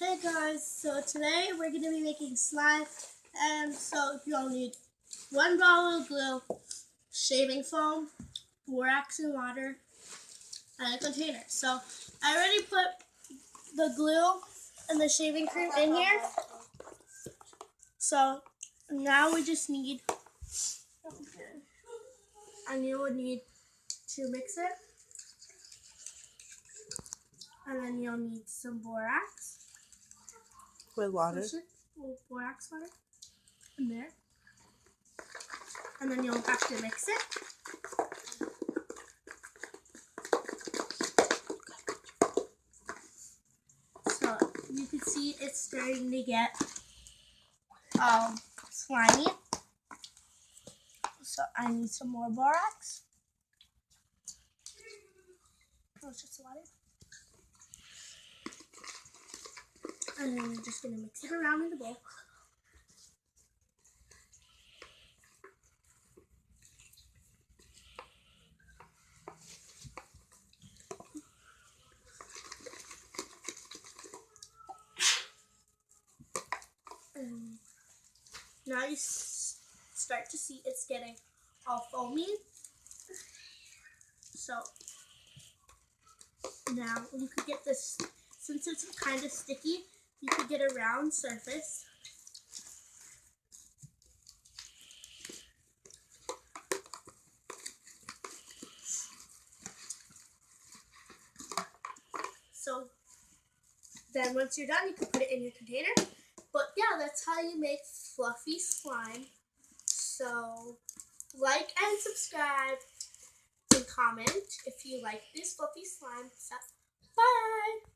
Hey guys, so today we're going to be making slime, and so you'll need 1 bottle of glue, shaving foam, borax and water, and a container. So I already put the glue and the shaving cream in here, so now we just need, and you would need to mix it, and then you'll need some borax. With water? Borax water in there. And then you'll have to mix it. So you can see it's starting to get slimy. So I need some more borax. Oh, it's just water. And then you're just going to mix it around in the bowl. And now you start to see it's getting all foamy. So now you could get this, since it's kind of sticky, you could get a round surface. So then once you're done, you can put it in your container. But yeah, that's how you make fluffy slime. So like and subscribe and comment if you like this fluffy slime stuff. Bye!